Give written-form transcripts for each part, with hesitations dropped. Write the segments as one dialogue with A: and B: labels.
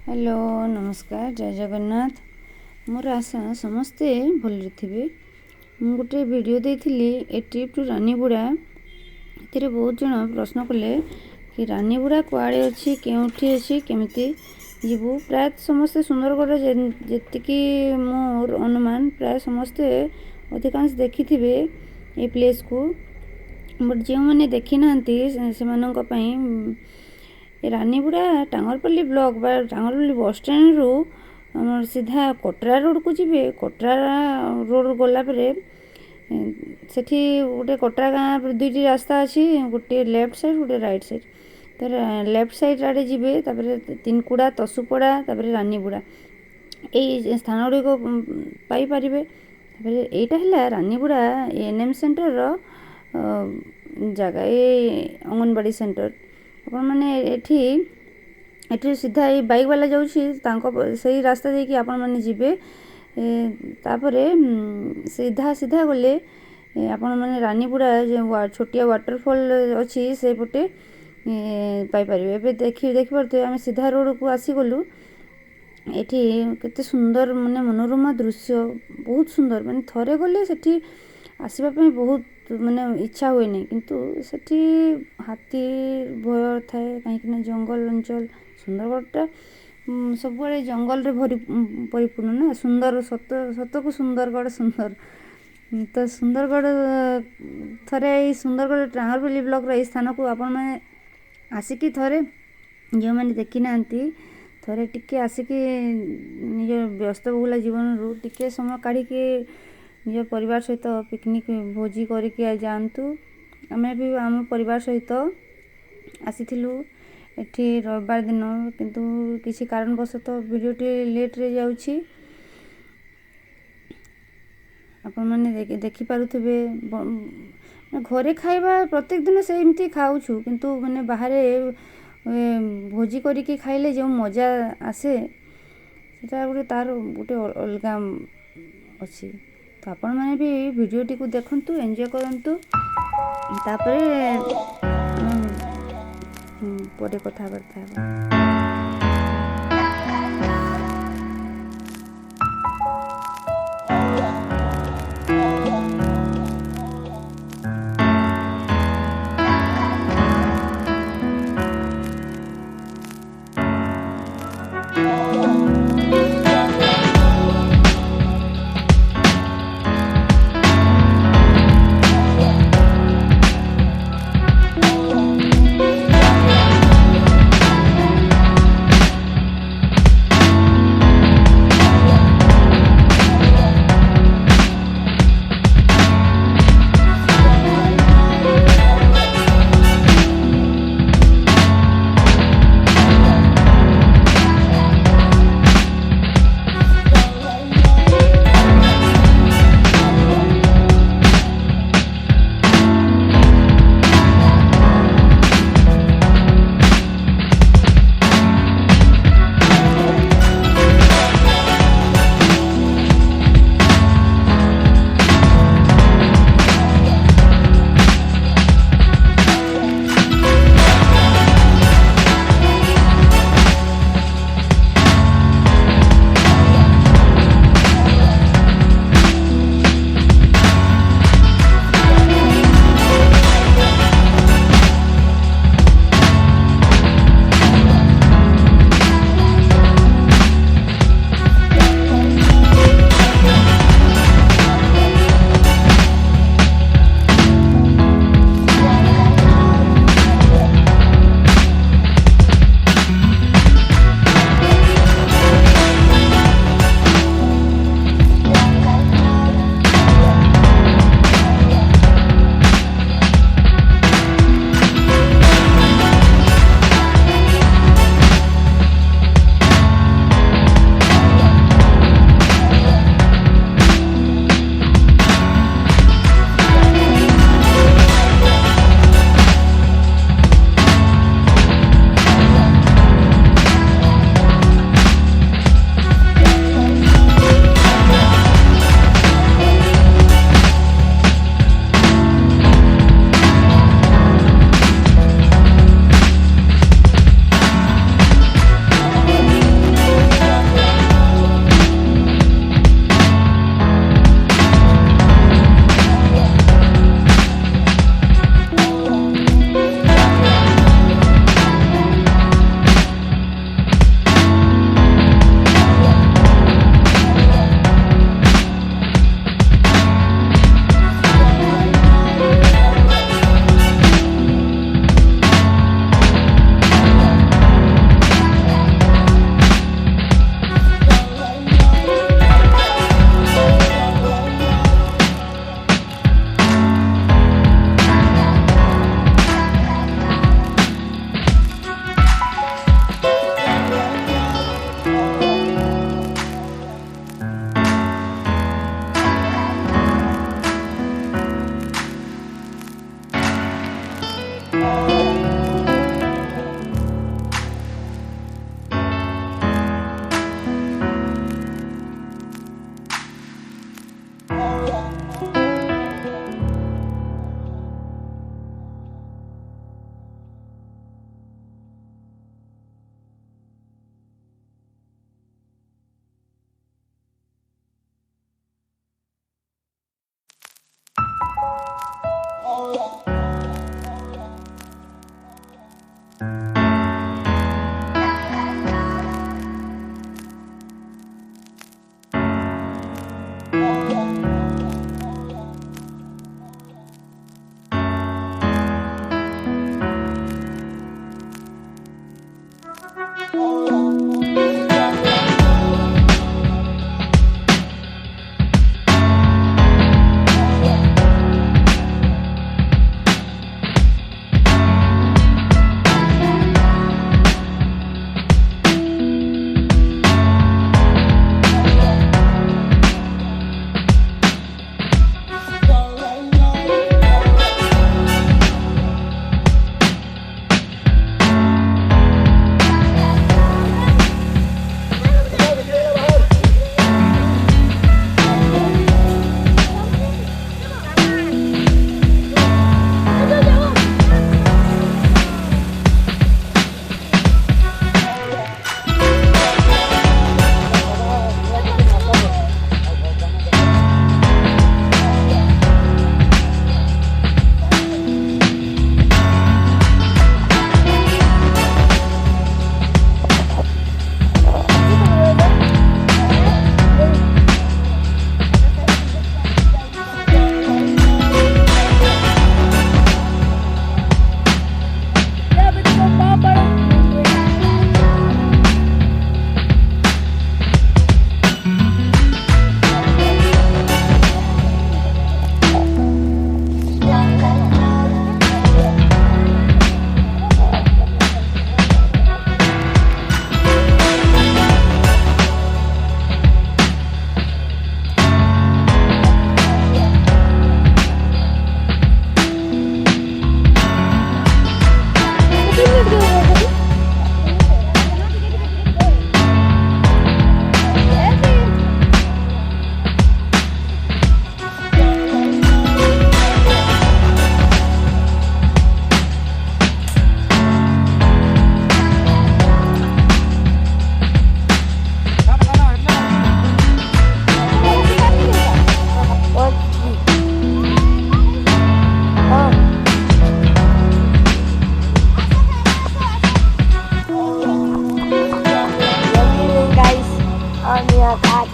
A: Hello नमस्कार जय जगन्नाथ मोर आशा समस्ते भल थे। मु गोटे वीडियो देइथिली ए ट्रिप टू रानीबुड़ा। एथिरे बहुत जन प्रश्न कले कि रानीबुड़ा कुआड़े अच्छी केउठी अच्छी केमिति जीवु। प्राय समस्ते सुंदरगढ़ जेतिकी मोर अनुमान प्राय समस्ते अधिकांश देखि थिबे ए प्लेस को। बट जो मैंने देखी नांती से रानीबुड़ा टांगरपल्ली ब्लॉक बा टांगरपल्ली बस स्टैंड रु सीधा कटरा रोड को जी। कटरा रोड गला परे सेठी गोटे कटरा गाँव दुईटी रास्ता अच्छी, गोटे लेफ्ट साइड गोटे राइट साइड। तो लेफ्ट साइड आड़े जी तीनकुड़ा तसुपड़ा रानीबुड़ा यही स्थान गुड़िक पाइपर। यहीटा है रानीबुड़ा एनएम सेंटर जगह ये अंगनवाड़ी सेंटर। अपन मैंने एठी सीधा ये बाइक वाला जाऊँगी से रास्ता देखिए आपण मैंने जीवे। तापरे सीधा सीधा गले आपण मैंने रानीबुड़ा जो छोटिया वाटरफॉल अच्छी से पटे पाइपर। एवं देखिपे आम सीधा रोड को आसीगलु। एठी केते सुंदर माने मनोरमा दृश्य बहुत सुंदर माने थरे गले सेठी आसवाई बहुत माने इच्छा हुए नहीं, किंतु सेठी हाथी भय थाए कहीं जंगल अंचल। सुंदरगढ़टा सब जंगल रे परिपूर्ण ना। सुंदर सत सत को सुंदरगढ़ सुंदर। तो सुंदरगढ़ थरे सुंदरगढ़ टांगरपल्ली ब्लॉक रे स्थान को आपण मैंने आसिकी थरे जो मैंने देखी नांती थरे टिके आसिकी निज व्यस्तबहुल जीवन रू टिके समय काढ़ी निज परिवार सहित पिकनिक भोजी करके जातु। आम भी आम परिवार सहित आसीलु एठी रविवार दिन, किंतु किसी कारणवशत वीडियोटी लेट रे जाउछि। आपण माने देखि पारुथिबे घरे खाइबा प्रत्येक दिन से एमती खाउछु, किंतु माने बाहरे भोजी करके खाइले जो मजा आसे सेटा गोटे तार गोटे अलगा अच्छी। तो आपण मैंने भी वीडियोटी को देखंतु एंजॉय करंतु। तापरे परे कथा करता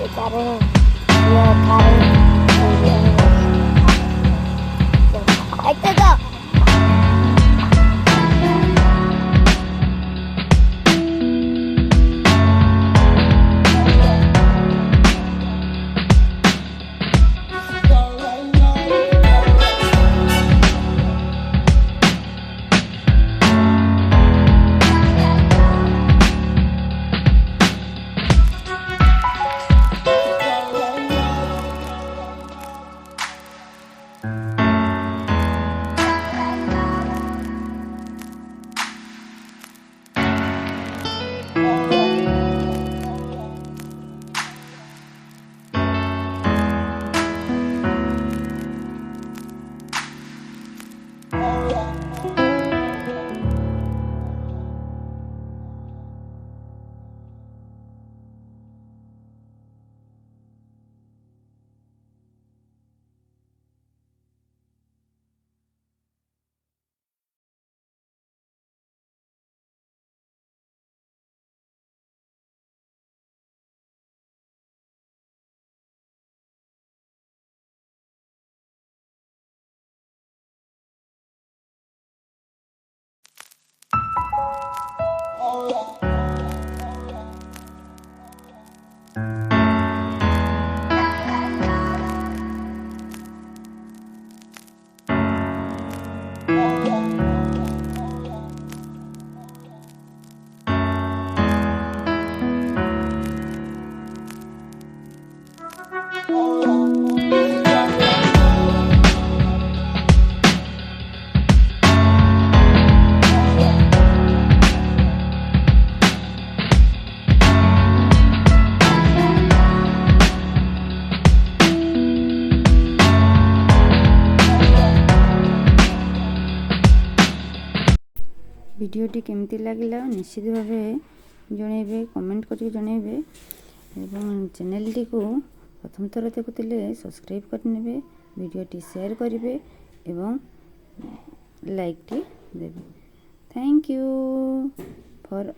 B: बेचारे ये खारे तो
A: ভিডিওটি কেমতি লাগিলা নিশ্চিত ভাবে জଣାଇବେ কমেন্ট କରିକି ଜଣାଇବେ ଏବଂ ଚ୍ୟାନେଲଟିକୁ ପ୍ରଥମ ଥର ଦେଖୁଥିଲେ ସବସ୍କ୍ରାଇବ୍ କରିନେବେ ଭିଡ଼ିଓଟି ସେୟାର କରିବେ ଏବଂ ଲାଇକ୍ଟି ଦେବେ। Thank you for